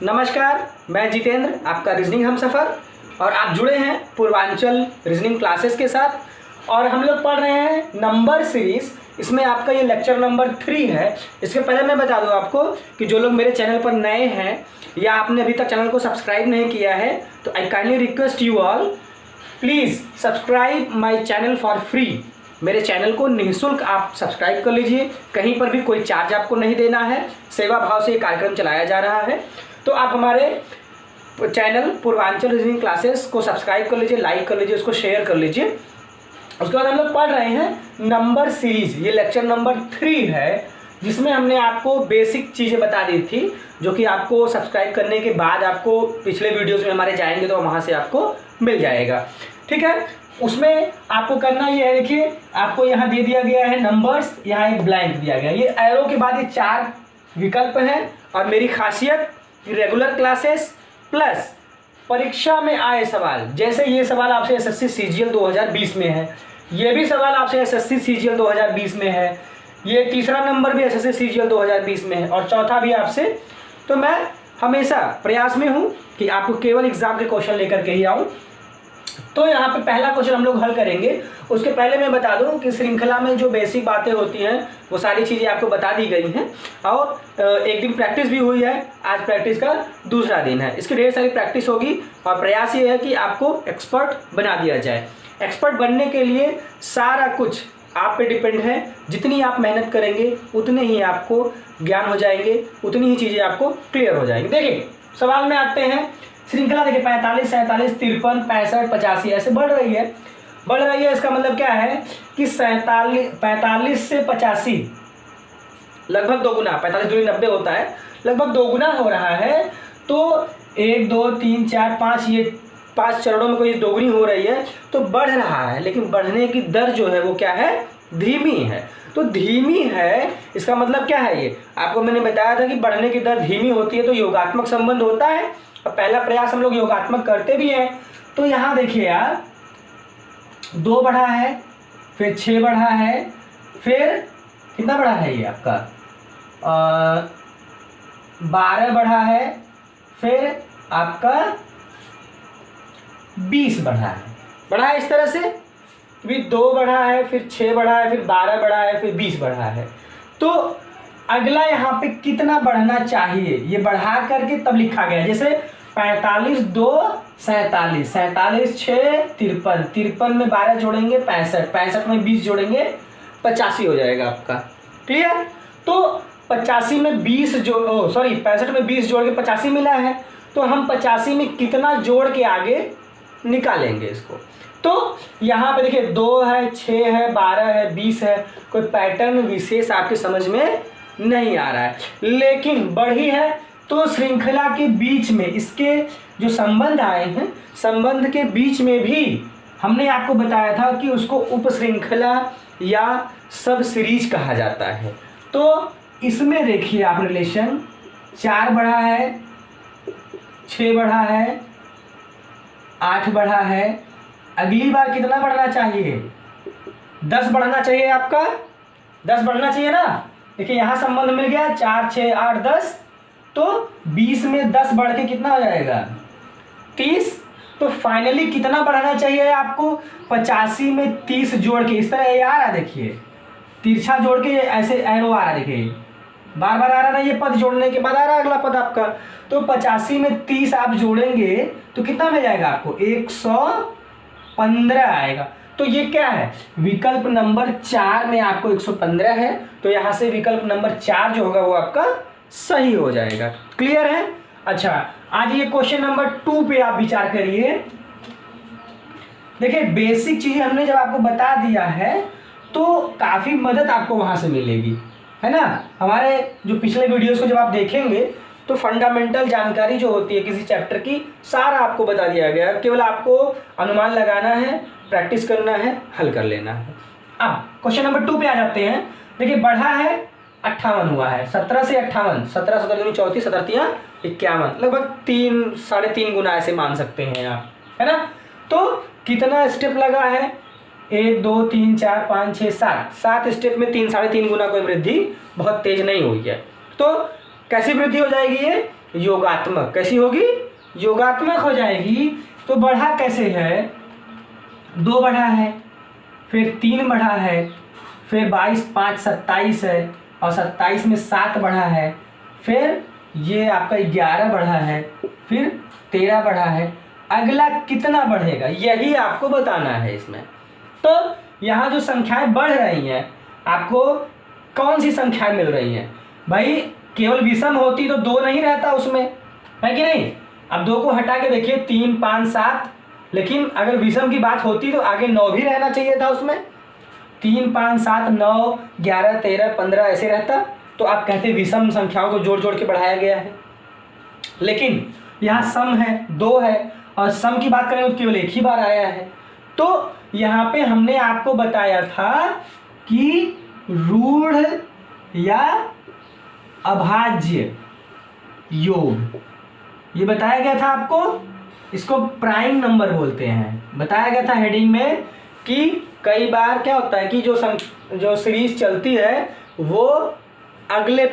नमस्कार, मैं जितेंद्र, आपका रीजनिंग हमसफ़र, और आप जुड़े हैं पूर्वांचल रीजनिंग क्लासेस के साथ। और हम लोग पढ़ रहे हैं नंबर सीरीज़। इसमें आपका ये लेक्चर नंबर 3 है। इसके पहले मैं बता दूं आपको कि जो लोग मेरे चैनल पर नए हैं या आपने अभी तक चैनल को सब्सक्राइब नहीं किया है तो आई kindly request you all, please subscribe my channel for free. मेरे चैनल को निःशुल्क आप सब्सक्राइब कर लीजिए, कहीं पर भी कोई चार्ज आपको नहीं देना है, सेवा भाव से ये कार्यक्रम चलाया जा रहा है। तो आप हमारे चैनल पूर्वांचल रीजनिंग क्लासेस को सब्सक्राइब कर लीजिए, लाइक कर लीजिए, उसको शेयर कर लीजिए। उसके बाद हम लोग पढ़ रहे हैं नंबर सीरीज। ये लेक्चर नंबर 3 है, जिसमें हमने आपको बेसिक चीज़ें बता दी थी जो कि आपको सब्सक्राइब करने के बाद आपको पिछले वीडियोस में हमारे जाएंगे तो वहाँ से आपको मिल जाएगा। ठीक है, उसमें आपको करना ये है, देखिए आपको यहाँ दे दिया गया है नंबर्स, यहाँ एक ब्लैंक दिया गया है। ये एरो के बाद ये 4 विकल्प हैं। और मेरी खासियत रेगुलर क्लासेस प्लस परीक्षा में आए सवाल, जैसे ये सवाल आपसे एसएससी सीजीएल 2020 में है, ये भी सवाल आपसे एसएससी सीजीएल 2020 में है, ये तीसरा नंबर भी एसएससी सीजीएल 2020 में है और चौथा भी आपसे। तो मैं हमेशा प्रयास में हूँ कि आपको केवल एग्जाम के क्वेश्चन लेकर के ही आऊँ। तो यहाँ पे पहला क्वेश्चन हम लोग हल करेंगे। उसके पहले मैं बता दूं कि श्रृंखला में जो बेसिक बातें होती हैं वो सारी चीज़ें आपको बता दी गई हैं और एक दिन प्रैक्टिस भी हुई है। आज प्रैक्टिस का दूसरा दिन है, इसकी ढेर सारी प्रैक्टिस होगी और प्रयास ये है कि आपको एक्सपर्ट बना दिया जाए। एक्सपर्ट बनने के लिए सारा कुछ आप पे डिपेंड है। जितनी आप मेहनत करेंगे उतने ही आपको ज्ञान हो जाएंगे, उतनी ही चीज़ें आपको क्लियर हो जाएंगी। देखिए सवाल में आते हैं। श्रृंखला देखिए 45, 47, 53, 65, 85 ऐसे बढ़ रही है। इसका मतलब क्या है कि 45 से 85 लगभग दोगुना, 45 दूनी 90 होता है, लगभग दोगुना हो रहा है। तो 1 2 3 4 5 ये 5 चरणों में कोई दोगुनी हो रही है तो बढ़ रहा है, लेकिन बढ़ने की दर जो है वो क्या है, धीमी है। तो धीमी है इसका मतलब क्या है, ये आपको मैंने बताया था कि बढ़ने की दर धीमी होती है तो योगात्मक संबंध होता है। और पहला प्रयास हम लोग योगात्मक करते भी हैं। तो यहाँ देखिए यार 2 बढ़ा है, फिर 6 बढ़ा है, फिर कितना बढ़ा है ये आपका 12 बढ़ा है, फिर आपका 20 बढ़ा है इस तरह से। भी 2 बढ़ा है, फिर 6 बढ़ा है, फिर 12 बढ़ा है, फिर 20 बढ़ा है। तो अगला यहाँ पे कितना बढ़ना चाहिए ये बढ़ा करके तब लिखा गया। जैसे 45 2 47, 47 6 53, 53 में 12 जोड़ेंगे 65, 65 में 20 जोड़ेंगे 85 हो जाएगा आपका। क्लियर। तो 85 में 20 65 में 20 जोड़ के 85 मिला है, तो हम 85 में कितना जोड़ के आगे निकालेंगे इसको। तो यहाँ पे देखिए 2 है, 6 है, 12 है, 20 है, कोई पैटर्न विशेष आपके समझ में नहीं आ रहा है, लेकिन बढ़ी है। तो श्रृंखला के बीच में इसके जो संबंध आए हैं, संबंध के बीच में भी हमने आपको बताया था कि उसको उप श्रृंखला या सब सीरीज कहा जाता है। तो इसमें देखिए आप रिलेशन 4 बढ़ा है, 6 बढ़ा है, 8 बढ़ा है। अगली बार कितना बढ़ना चाहिए, 10 बढ़ना चाहिए आपका, 10 बढ़ना चाहिए ना। देखिए यहाँ संबंध मिल गया 4 6 8 10, तो 20 में 10 बढ़ के कितना हो जाएगा 30। तो फाइनली कितना बढ़ाना चाहिए आपको, 85 में 30 जोड़ के इस तरह ये आ रहा है, देखिए तिरछा जोड़ के ऐसे एरो आ रहा है, देखिए बार बार आ रहा है, ये पद जोड़ने के बाद आ रहा है अगला पद आपका। तो 85 में 30 आप जोड़ेंगे तो कितना मिल जाएगा आपको, 115 आएगा। तो ये क्या है, विकल्प नंबर 4 में आपको 115 है। तो यहाँ से विकल्प नंबर 4 जो होगा वो आपका सही हो जाएगा। क्लियर है। अच्छा, आज ये क्वेश्चन नंबर 2 पे आप विचार करिए। देखिए बेसिक चीजें हमने जब आपको बता दिया है तो काफी मदद आपको वहां से मिलेगी, है ना। हमारे जो पिछले वीडियोस को जब आप देखेंगे तो फंडामेंटल जानकारी जो होती है किसी चैप्टर की सारा आपको बता दिया गया है। केवल आपको अनुमान लगाना है, प्रैक्टिस करना है, हल कर लेना है। अब क्वेश्चन नंबर 2 पे आ जाते हैं। देखिए बढ़ा है 58 हुआ है, 17 से 58, 17 17 दूनी 34, 17 तियां 51, लगभग 3 3.5 गुना ऐसे मान सकते हैं आप, है ना। तो कितना स्टेप लगा है, 1 2 3 4 5 6 7 स्टेप में 3 3.5 गुना कोई वृद्धि बहुत तेज नहीं हुई है। तो कैसी वृद्धि हो जाएगी ये, योगात्मक। कैसी होगी? योगात्मक हो जाएगी। तो बढ़ा कैसे है? 2 बढ़ा है, फिर 3 बढ़ा है, फिर 22 5 27 है, और 27 में 7 बढ़ा है, फिर ये आपका 11 बढ़ा है, फिर 13 बढ़ा है। अगला कितना बढ़ेगा यही आपको बताना है इसमें। तो यहाँ जो संख्याएं बढ़ रही हैं आपको कौन सी संख्याएं मिल रही हैं? भाई केवल विषम होती तो 2 नहीं रहता उसमें, है कि नहीं? अब 2 को हटा के देखिए 3 5 7, लेकिन अगर विषम की बात होती तो आगे 9 भी रहना चाहिए था उसमें। 3 5 7 9 11 13 15 ऐसे रहता, तो आप कहते विषम संख्याओं को जोड़ जोड़ के बढ़ाया गया है। लेकिन यहाँ सम है, 2 है, और सम की बात करें तो केवल एक ही बार आया है। तो यहाँ पे हमने आपको बताया था कि रूढ़ या अभाज्य योग, ये बताया गया था आपको। इसको प्राइम नंबर बोलते हैं। बताया गया था हेडिंग में कि कई बार क्या होता है कि जो सीरीज चलती है वो अगले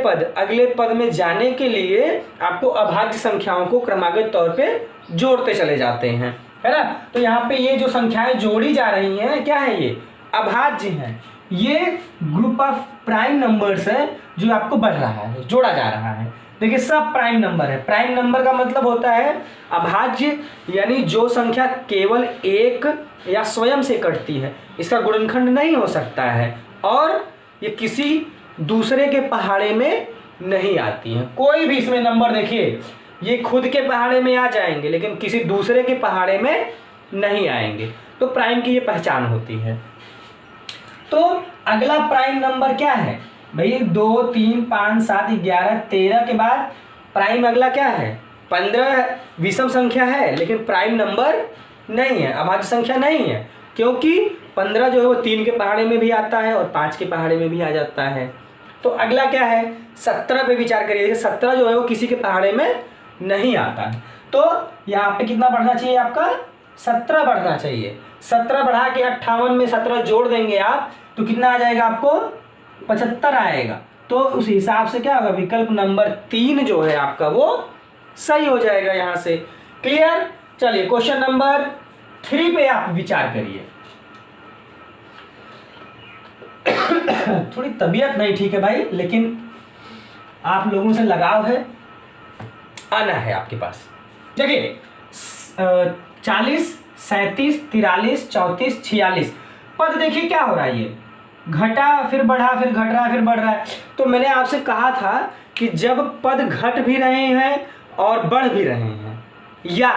पद में जाने के लिए आपको अभाज्य संख्याओं को क्रमागत तौर पे जोड़ते चले जाते हैं, है ना। तो यहाँ पे ये जो संख्याएं जोड़ी जा रही हैं क्या है? ये अभाज्य हैं। ये ग्रुप ऑफ प्राइम नंबर्स है जो आपको बढ़ रहा है, जोड़ा जा रहा है। देखिए सब प्राइम नंबर है। प्राइम नंबर का मतलब होता है अभाज्य, यानी जो संख्या केवल एक या स्वयं से कटती है, इसका गुणनखंड नहीं हो सकता है, और ये किसी दूसरे के पहाड़े में नहीं आती हैं। कोई भी इसमें नंबर देखिए, ये खुद के पहाड़े में आ जाएंगे लेकिन किसी दूसरे के पहाड़े में नहीं आएंगे। तो प्राइम की ये पहचान होती है। तो अगला प्राइम नंबर क्या है भाई? 2 3 5 7 11 13 के बाद प्राइम अगला क्या है? 15 विषम संख्या है लेकिन प्राइम नंबर नहीं है, अभाज्य संख्या नहीं है, क्योंकि 15 जो है वो 3 के पहाड़े में भी आता है और 5 के पहाड़े में भी आ जाता है। तो अगला क्या है? 17 पे विचार करिए। 17 जो है वो किसी के पहाड़े में नहीं आता है। तो यहाँ पे कितना बढ़ना चाहिए आपका? 17 बढ़ना चाहिए। 17 बढ़ा के 58 में 17 जोड़ देंगे आप तो कितना आ जाएगा आपको? 75 आएगा। तो उस हिसाब से क्या होगा? विकल्प नंबर 3 जो है आपका वो सही हो जाएगा यहाँ से। क्लियर? चलिए क्वेश्चन नंबर 3 पे आप विचार करिए। थोड़ी तबीयत नहीं ठीक है भाई, लेकिन आप लोगों से लगाव है, आना है आपके पास। देखिए 40 37 43 34 46 पद देखिए क्या हो रहा है? ये घटा फिर बढ़ा फिर घट रहा है फिर बढ़ रहा है। तो मैंने आपसे कहा था कि जब पद घट भी रहे हैं और बढ़ भी रहे हैं, या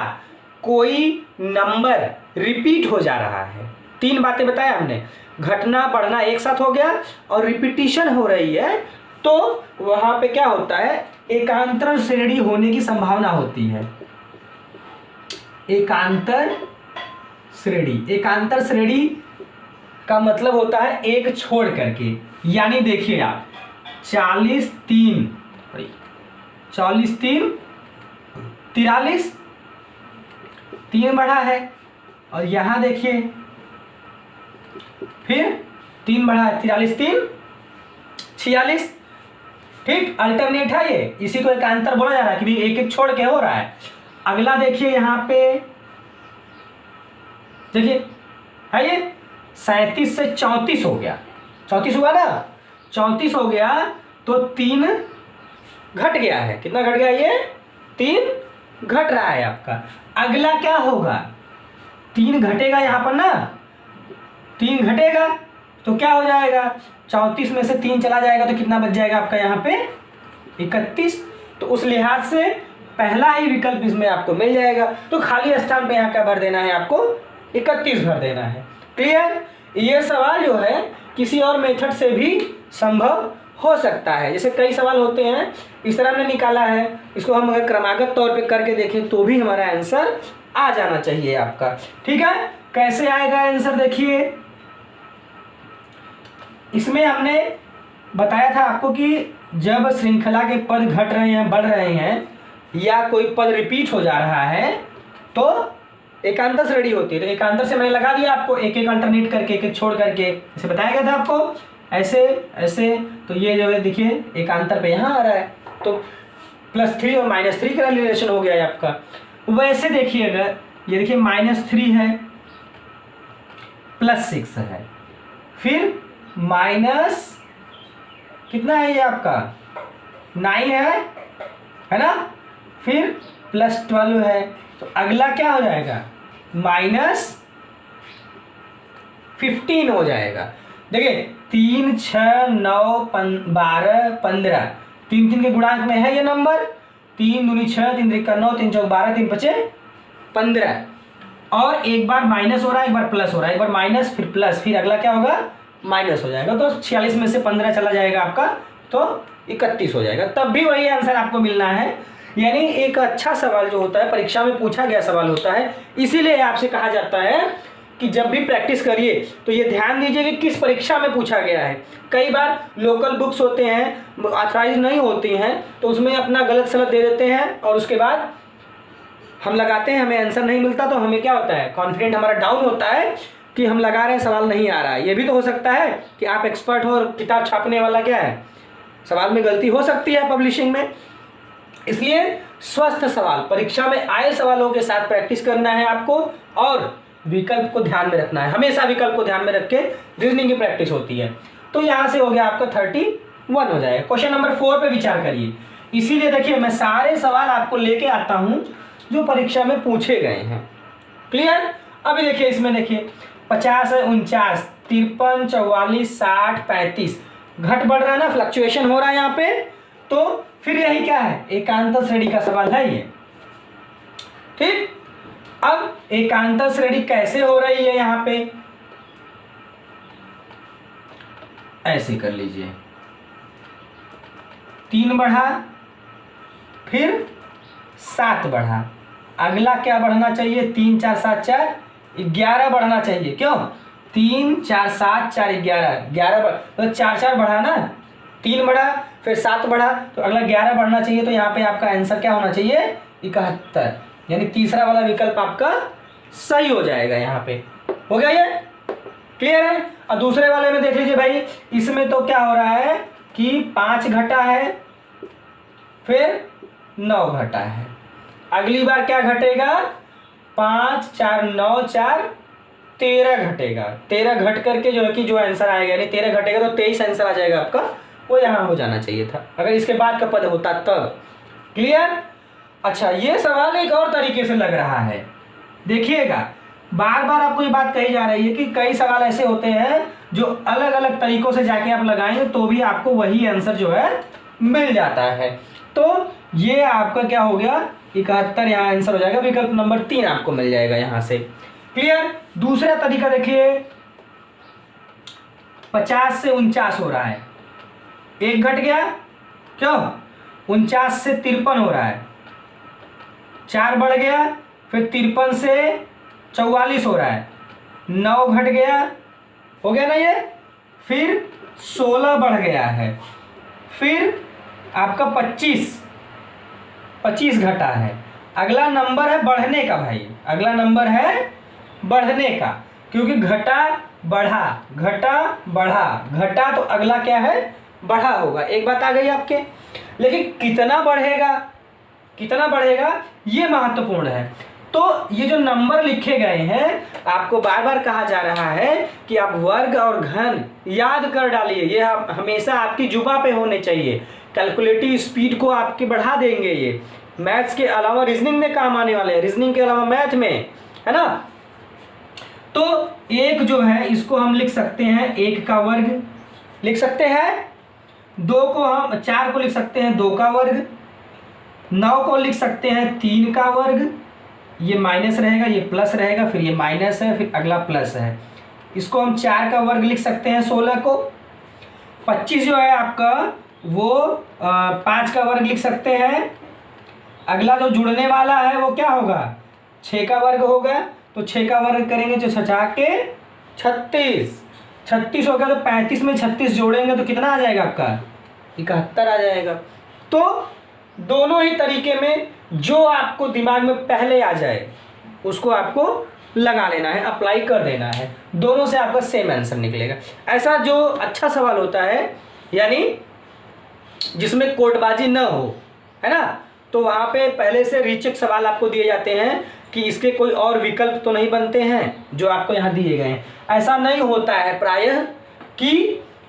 कोई नंबर रिपीट हो जा रहा है, 3 बातें बताया हमने, घटना बढ़ना एक साथ हो गया और रिपीटिशन हो रही है, तो वहां पे क्या होता है? एकांतर श्रेणी होने की संभावना होती है। एकांतर श्रेणी का मतलब होता है एक छोड़ करके। यानी देखिए आप 40 3 43 3 बढ़ा है, और यहां देखिए फिर 3 बढ़ा है, 43 3 46। ठीक, अल्टरनेट है ये, इसी को एकांतर बोला जा रहा है कि एक एक छोड़ के हो रहा है। अगला देखिए यहाँ पे, देखिए है ये 37 से 34 हो गया, 34 हुआ ना, 34 हो गया तो 3 घट गया है। कितना घट गया? ये 3 घट रहा है आपका। अगला क्या होगा? 3 घटेगा यहाँ पर ना, 3 घटेगा तो क्या हो जाएगा? 34 में से 3 चला जाएगा तो कितना बच जाएगा आपका यहाँ पे? 31। तो उस लिहाज से पहला ही विकल्प इसमें आपको मिल जाएगा। तो खाली स्थान पे यहाँ क्या भर देना है आपको? 31 भर देना है। क्लियर? ये सवाल जो है किसी और मेथड से भी संभव हो सकता है। जैसे कई सवाल होते हैं इस तरह हमने निकाला है, इसको हम अगर क्रमागत तौर पे करके देखें तो भी हमारा आंसर आ जाना चाहिए आपका। ठीक है, कैसे आएगा आंसर? देखिए इसमें हमने बताया था आपको कि जब श्रृंखला के पद घट रहे हैं, बढ़ रहे हैं, या कोई पद रिपीट हो जा रहा है तो एकांतर श्रेणी होती है। तो एकांतर से मैंने लगा दिया आपको, एक एक अल्टरनेट करके, एक एक छोड़ करके, इसे बताया गया था आपको ऐसे ऐसे। तो ये जो है देखिए एकांतर पे यहाँ आ रहा है, तो +3 और -3 का रिलेशन हो गया है आपका। वैसे देखिएगा, ये देखिए -3 है, +6 है, फिर माइनस कितना है ये आपका 9 है ना, फिर +12 है, तो अगला क्या हो जाएगा -15 हो जाएगा। देखिए 3 6 9 12 15, 3 3 के गुणांक में है ये नंबर, 3 दूनी 6, 3 त्रिका 9, 3 चौक 12, 3 पचे 15, और एक बार माइनस हो रहा है, एक बार प्लस हो रहा है, एक बार माइनस फिर प्लस, फिर अगला क्या होगा माइनस हो जाएगा। तो 46 में से 15 चला जाएगा आपका, तो 31 हो जाएगा। तब भी वही आंसर आपको मिलना है। यानी एक अच्छा सवाल जो होता है, परीक्षा में पूछा गया सवाल होता है, इसीलिए आपसे कहा जाता है कि जब भी प्रैक्टिस करिए तो ये ध्यान दीजिए कि किस परीक्षा में पूछा गया है। कई बार लोकल बुक्स होते हैं, ऑथराइज नहीं होती हैं, तो उसमें अपना गलत सलत दे देते हैं और उसके बाद हम लगाते हैं, हमें आंसर नहीं मिलता, तो हमें क्या होता है, कॉन्फिडेंट हमारा डाउन होता है कि हम लगा रहे हैं सवाल नहीं आ रहा है। ये भी तो हो सकता है कि आप एक्सपर्ट हो और किताब छापने वाला क्या है, सवाल में गलती हो सकती है पब्लिशिंग में। इसलिए स्वस्थ सवाल, परीक्षा में आए सवालों के साथ प्रैक्टिस करना है आपको, और विकल्प को ध्यान में रखना है। हमेशा विकल्प को ध्यान में रख के रीजनिंग की प्रैक्टिस होती है। तो यहाँ से हो गया आपका 31 हो जाएगा। क्वेश्चन नंबर 4 पे विचार करिए। इसीलिए देखिए मैं सारे सवाल आपको लेके आता हूँ जो परीक्षा में पूछे गए हैं। क्लियर? अभी देखिए इसमें देखिए 50 है, 49, 53, 44, 60, 35, घट बढ़ रहा है ना, फ्लक्चुएशन हो रहा है यहाँ पे। तो फिर यही क्या है, एकांतर श्रेणी का सवाल है ये। ठीक, अब एकांतर श्रेणी कैसे हो रही है, यहाँ पे ऐसे कर लीजिए, 3 बढ़ा फिर 7 बढ़ा, अगला क्या बढ़ना चाहिए, 3 4 7 4 11 बढ़ना चाहिए। क्यों, 3 4 7 4 11 बढ़, तो 4 4 बढ़ा ना, 3 बढ़ा फिर 7 बढ़ा, तो अगला 11 बढ़ना चाहिए। तो यहाँ पे आपका आंसर क्या होना चाहिए, 71, यानी तीसरा वाला विकल्प आपका सही हो जाएगा। यहाँ पे हो गया ये, क्लियर है? और दूसरे वाले में देख लीजिए भाई, इसमें तो क्या हो रहा है कि 5 घटा है फिर 9 घटा है, अगली बार क्या घटेगा, 5 4 9 4 13 घटेगा, 13 घट करके जो है कि जो आंसर आएगा, यानी 13 घटेगा तो 23 आंसर आ जाएगा आपका, वो यहाँ हो जाना चाहिए था अगर इसके बाद का पद होता तब। क्लियर? अच्छा, ये सवाल एक और तरीके से लग रहा है, देखिएगा, बार बार आपको ये बात कही जा रही है कि कई सवाल ऐसे होते हैं जो अलग अलग तरीकों से जाके आप लगाएंगे तो भी आपको वही आंसर जो है मिल जाता है। तो ये आपका क्या हो गया, 71 यहाँ आंसर हो जाएगा, विकल्प नंबर 3 आपको मिल जाएगा यहाँ से। क्लियर? दूसरा तरीका देखिए, 50 से 49 हो रहा है, 1 घट गया, क्यों, 49 से 53 हो रहा है, 4 बढ़ गया, फिर 53 से 44 हो रहा है, 9 घट गया, हो गया ना ये, फिर 16 बढ़ गया है, फिर आपका 25 घटा है। अगला नंबर है बढ़ने का भाई, अगला नंबर है बढ़ने का, क्योंकि घटा बढ़ा, घटा बढ़ा, घटा, तो अगला क्या है, बढ़ा होगा। एक बात आ गई आपके, लेकिन कितना बढ़ेगा, कितना बढ़ेगा ये महत्वपूर्ण है। तो ये जो नंबर लिखे गए हैं, आपको बार बार कहा जा रहा है कि आप वर्ग और घन याद कर डालिए, ये हमेशा आपकी जुबां पे होने चाहिए। कैलकुलेटिव स्पीड को आपके बढ़ा देंगे, ये मैथ्स के अलावा रीजनिंग में काम आने वाले हैं, रीजनिंग के अलावा मैथ में, है ना। तो एक जो है इसको हम लिख सकते हैं 1 का वर्ग, लिख सकते हैं 2 को हम 4 को लिख सकते हैं 2 का वर्ग, 9 को लिख सकते हैं 3 का वर्ग, ये माइनस रहेगा, ये प्लस रहेगा, फिर ये माइनस है, फिर अगला प्लस है, इसको हम 4 का वर्ग लिख सकते हैं 16 को। 25 जो है आपका वो 5 का वर्ग लिख सकते हैं। अगला जो जुड़ने वाला है वो क्या होगा, 6 का वर्ग होगा, तो 6 का वर्ग करेंगे जो 6 के 36 होगा, तो 35 में 36 जोड़ेंगे तो कितना आ जाएगा आपका, 71 आ जाएगा। तो दोनों ही तरीके में जो आपको दिमाग में पहले आ जाए उसको आपको लगा लेना है, अप्लाई कर देना है, दोनों से आपका सेम आंसर निकलेगा। ऐसा जो अच्छा सवाल होता है, यानी जिसमें कोटबाजी न हो, है ना। तो वहाँ पे पहले से रीचेक सवाल आपको दिए जाते हैं कि इसके कोई और विकल्प तो नहीं बनते हैं जो आपको यहाँ दिए गए हैं। ऐसा नहीं होता है प्रायः कि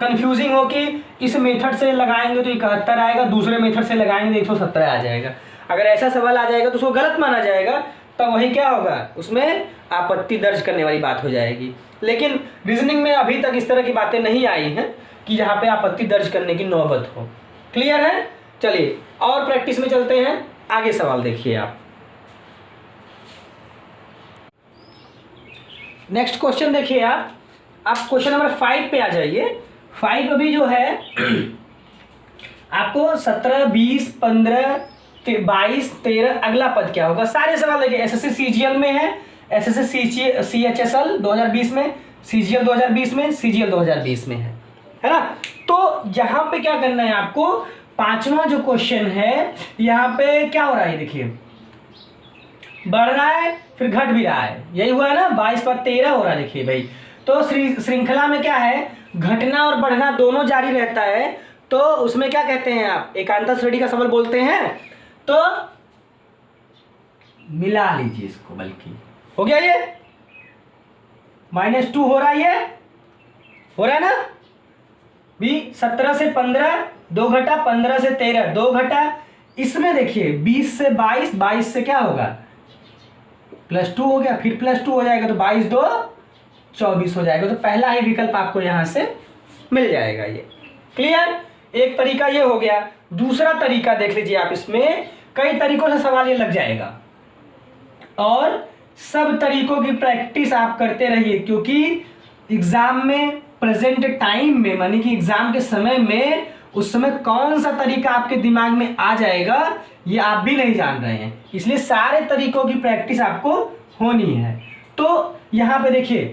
कंफ्यूजिंग हो कि इस मेथड से लगाएंगे तो 71 आएगा, दूसरे मेथड से लगाएंगे तो 117 आ जाएगा। अगर ऐसा सवाल आ जाएगा तो उसको गलत माना जाएगा, तब वही क्या होगा, उसमें आपत्ति दर्ज करने वाली बात हो जाएगी। लेकिन रीजनिंग में अभी तक इस तरह की बातें नहीं आई हैं कि यहाँ पे आपत्ति दर्ज करने की नौबत हो। क्लियर है? चलिए और प्रैक्टिस में चलते हैं। आगे सवाल देखिए आप। नेक्स्ट क्वेश्चन देखिए आप क्वेश्चन नंबर 5 पे आ जाइए। 5 अभी जो है आपको 17, 20, 15, 22, 13 अगला पद क्या होगा, सारे सवाल देखिए। एसएससी सीजीएल में है, एसएससी सीएचएसएल 2020 में, सीजीएल 2020 में, सीजीएल 2020 में है ना। तो यहाँ पे क्या करना है आपको, 5वां जो क्वेश्चन है यहाँ पे क्या हो रहा है देखिए, बढ़ रहा है फिर घट भी रहा है, यही हुआ है ना। 22 पर 13 हो रहा है देखिए भाई। तो श्रृंखला में क्या है, घटना और बढ़ना दोनों जारी रहता है। तो उसमें क्या कहते हैं आप, एकांतर श्रेणी का सवाल बोलते हैं। तो मिला लीजिए इसको, बल्कि हो गया ये -2 हो रहा है, ये हो रहा है ना भी। 17 से 15 2 घटा, 15 से 13 2 घटा। इसमें देखिए 20 से 22, 22 से क्या होगा +2 हो गया, फिर +2 हो जाएगा तो 22 2 24 हो जाएगा। तो पहला ही विकल्प आपको यहां से मिल जाएगा। ये क्लियर, एक तरीका ये हो गया। दूसरा तरीका देख लीजिए आप, इसमें कई तरीकों से सवाल ये लग जाएगा और सब तरीकों की प्रैक्टिस आप करते रहिए, क्योंकि एग्जाम में प्रेजेंट टाइम में, मानी कि एग्जाम के समय में, उस समय कौन सा तरीका आपके दिमाग में आ जाएगा ये आप भी नहीं जान रहे हैं। इसलिए सारे तरीकों की प्रैक्टिस आपको होनी है। तो यहाँ पे देखिए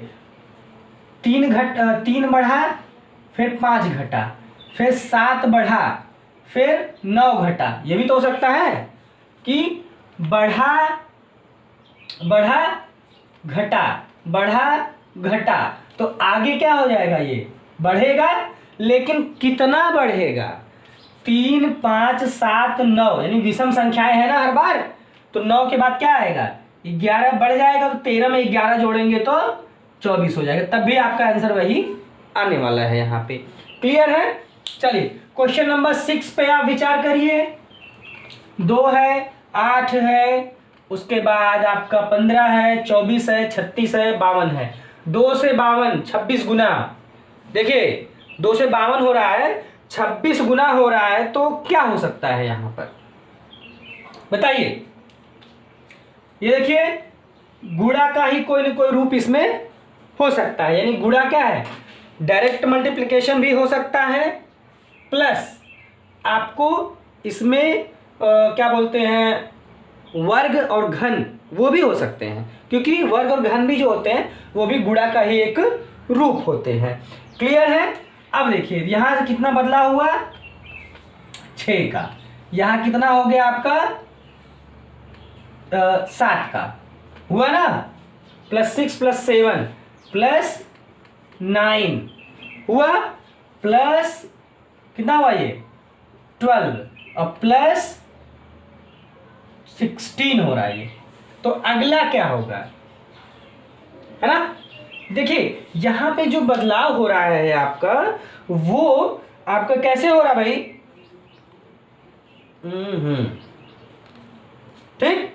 3 बढ़ा, फिर 5 घटा, फिर 7 बढ़ा, फिर 9 घटा। ये भी तो हो सकता है कि बढ़ा बढ़ा घटा, बढ़ा घटा। तो आगे क्या हो जाएगा, ये बढ़ेगा, लेकिन कितना बढ़ेगा, 3, 5, 7, 9, यानी विषम संख्याएं है ना हर बार। तो 9 के बाद क्या आएगा, 11 बढ़ जाएगा। तो 13 में 11 जोड़ेंगे तो 24 हो जाएगा। तब भी आपका आंसर वही आने वाला है यहाँ पे। क्लियर है? चलिए क्वेश्चन नंबर 6 पे आप विचार करिए। 2 है, 8 है, उसके बाद आपका 15 है, 24 है, 36 है, 52 है। 2 से 52 26 गुना, देखिए 2 से 52 हो रहा है, 26 गुना हो रहा है। तो क्या हो सकता है यहाँ पर बताइए। ये देखिए गुणा का ही कोई न कोई रूप इसमें हो सकता है। यानी गुणा क्या है, डायरेक्ट मल्टीप्लिकेशन भी हो सकता है, प्लस आपको इसमें क्या बोलते हैं, वर्ग और घन वो भी हो सकते हैं, क्योंकि वर्ग और घन भी जो होते हैं वो भी गुणा का ही एक रूप होते हैं। क्लियर है? अब देखिए यहाँ से कितना बदला हुआ, 6 का, यहाँ कितना हो गया आपका 7 का हुआ ना, +6 + 7 +9 हुआ, प्लस कितना हुआ ये 12 और +16 हो रहा है ये। तो अगला क्या होगा, है ना। देखिए यहां पे जो बदलाव हो रहा है आपका, वो आपका कैसे हो रहा भाई, ठीक।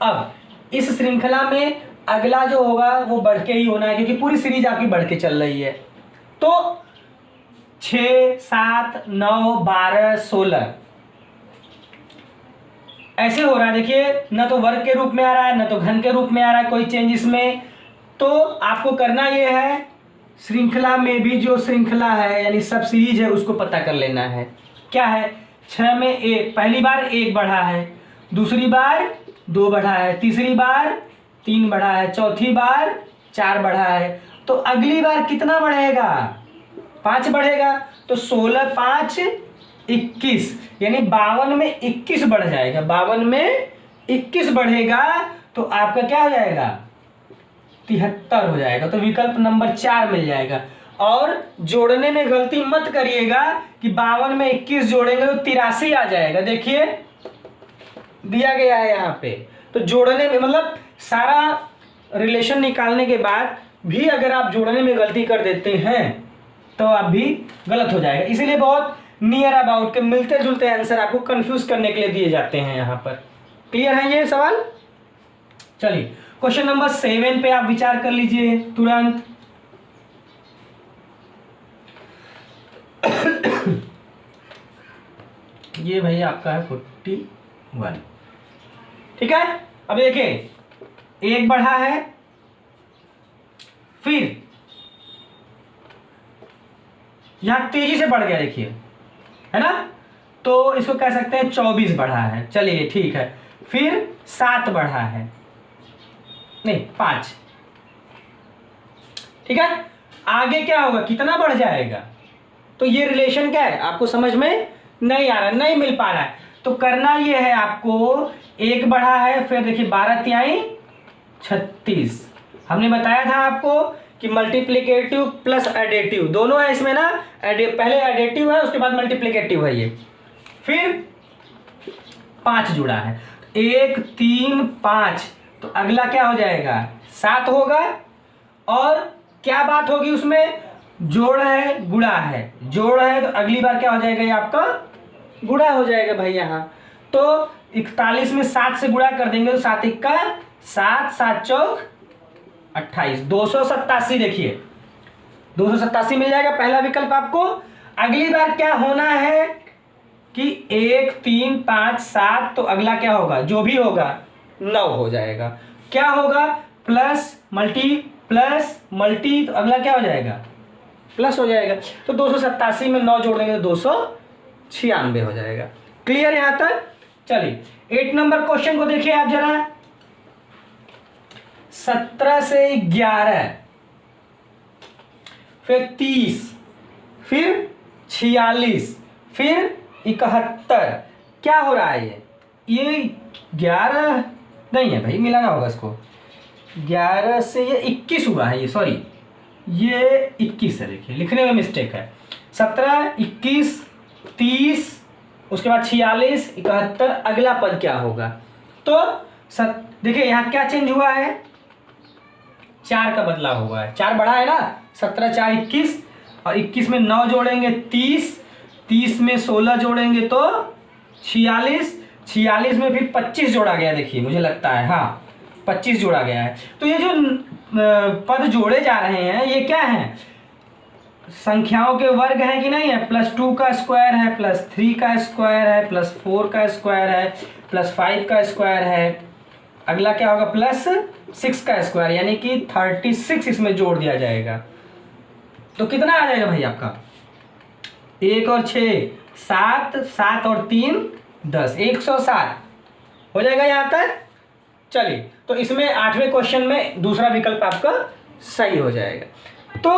अब इस श्रृंखला में अगला जो होगा वो बढ़ के ही होना है, क्योंकि पूरी सीरीज आपकी बढ़ के चल रही है। तो 6, 7, 9, 12, 16 ऐसे हो रहा है। देखिए ना तो वर्ग के रूप में आ रहा है, ना तो घन के रूप में आ रहा है, कोई चेंज इसमें। तो आपको करना ये है, श्रृंखला में भी जो श्रृंखला है यानी सब सीरीज है उसको पता कर लेना है। क्या है, 6 में 1, पहली बार 1 बढ़ा है, दूसरी बार 2 बढ़ा है, तीसरी बार 3 बढ़ा है, चौथी बार 4 बढ़ा है। तो अगली बार कितना बढ़ेगा, 5 बढ़ेगा। तो 16, 5, 21, यानी 52 में 21 बढ़ जाएगा। 52 में 21 बढ़ेगा तो आपका क्या हो जाएगा, 73 हो जाएगा। तो विकल्प नंबर 4 मिल जाएगा। और जोड़ने में गलती मत करिएगा कि 52 में 21 जोड़ेंगे तो 83 आ जाएगा। देखिए दिया गया है यहाँ पे। तो जोड़ने में मतलब सारा रिलेशन निकालने के बाद भी अगर आप जोड़ने में गलती कर देते हैं तो आप भी गलत हो जाएगा। इसीलिए बहुत नियर अबाउट के मिलते जुलते आंसर आपको कंफ्यूज करने के लिए दिए जाते हैं यहाँ पर। क्लियर है ये सवाल? चलिए क्वेश्चन नंबर 7 पे आप विचार कर लीजिए तुरंत। ये भाई आपका है 41। ठीक है, अब देखिए एक बढ़ा है, फिर यहां तेजी से बढ़ गया, देखिए है ना, तो इसको कह सकते हैं 24 बढ़ा है। चलिए ठीक है, फिर 7 बढ़ा है, नहीं 5। ठीक है, आगे क्या होगा, कितना बढ़ जाएगा? तो ये रिलेशन क्या है आपको समझ में नहीं आ रहा, नहीं मिल पा रहा है। तो करना ये है आपको, एक बढ़ा है, फिर देखिए 12 तिहाई 36। हमने बताया था आपको कि मल्टीप्लिकेटिव प्लस एडिटिव दोनों है इसमें ना। पहले एडिटिव है, उसके बाद मल्टीप्लिकेटिव है ये। फिर 5 जुड़ा है, 1 3 5, तो अगला क्या हो जाएगा, 7 होगा। और क्या बात होगी उसमें, जोड़ है गुणा है, जोड़ है तो अगली बार क्या हो जाएगा, ये आपका गुणा हो जाएगा भाई यहाँ। तो 41 में 7 से गुणा कर देंगे तो 7 1 7, 7 चौक 28, 287। देखिए 287 मिल जाएगा पहला विकल्प आपको। अगली बार क्या होना है कि 1 3 5 7, तो अगला क्या होगा, जो भी होगा 9 हो जाएगा। क्या होगा, प्लस मल्टी प्लस मल्टी, तो अगला क्या हो जाएगा, प्लस हो जाएगा। तो 287 में 9 जोड़ देंगे तो 296 हो जाएगा। क्लियर यहां तक? चलिए 8 नंबर क्वेश्चन को देखिए आप जरा। 17 से 11, फिर 30, फिर 46, फिर 71। क्या हो रहा है ये 11 नहीं है भाई, मिलाना होगा इसको। 11 से ये 21 हुआ है, ये सॉरी ये 21 है, देखिए लिखने में मिस्टेक है। 17 21 30, उसके बाद 46 71, अगला पद क्या होगा। तो देखिए यहाँ क्या चेंज हुआ है, 4 का बदलाव हुआ है, 4 बढ़ा है ना। 17 4 21, और 21 में 9 जोड़ेंगे 30, 30 में 16 जोड़ेंगे तो 46, 46 में फिर 25 जोड़ा गया। देखिए मुझे लगता है हाँ 25 जोड़ा गया है। तो ये जो पद जोड़े जा रहे हैं ये क्या है, संख्याओं के वर्ग हैं कि नहीं है। +2 का स्क्वायर है, +3 का स्क्वायर है, +4 का स्क्वायर है, +5 का स्क्वायर है। अगला क्या होगा, +6 का स्क्वायर, यानी कि 36 इसमें जोड़ दिया जाएगा। तो कितना आ जाएगा भाई आपका, 1 और 6 7, 7 और 3 10, 107 हो जाएगा यहाँ तक। चलिए तो इसमें 8वें क्वेश्चन में दूसरा विकल्प आपका सही हो जाएगा। तो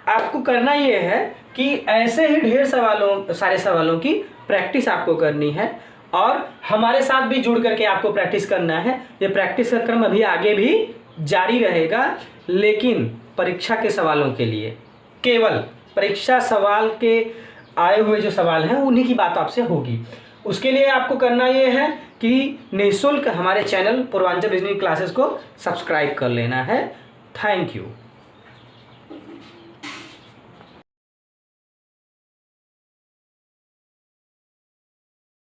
आपको करना ये है कि ऐसे ही ढेर सारे सवालों की प्रैक्टिस आपको करनी है, और हमारे साथ भी जुड़ करके आपको प्रैक्टिस करना है। ये प्रैक्टिस का क्रम अभी आगे भी जारी रहेगा, लेकिन परीक्षा के सवालों के लिए केवल परीक्षा सवाल के आए हुए जो सवाल हैं उन्हीं की बात आपसे होगी। उसके लिए आपको करना ये है कि निःशुल्क हमारे चैनल पूर्वांचल रीजनिंग क्लासेस को सब्सक्राइब कर लेना है। Thank you.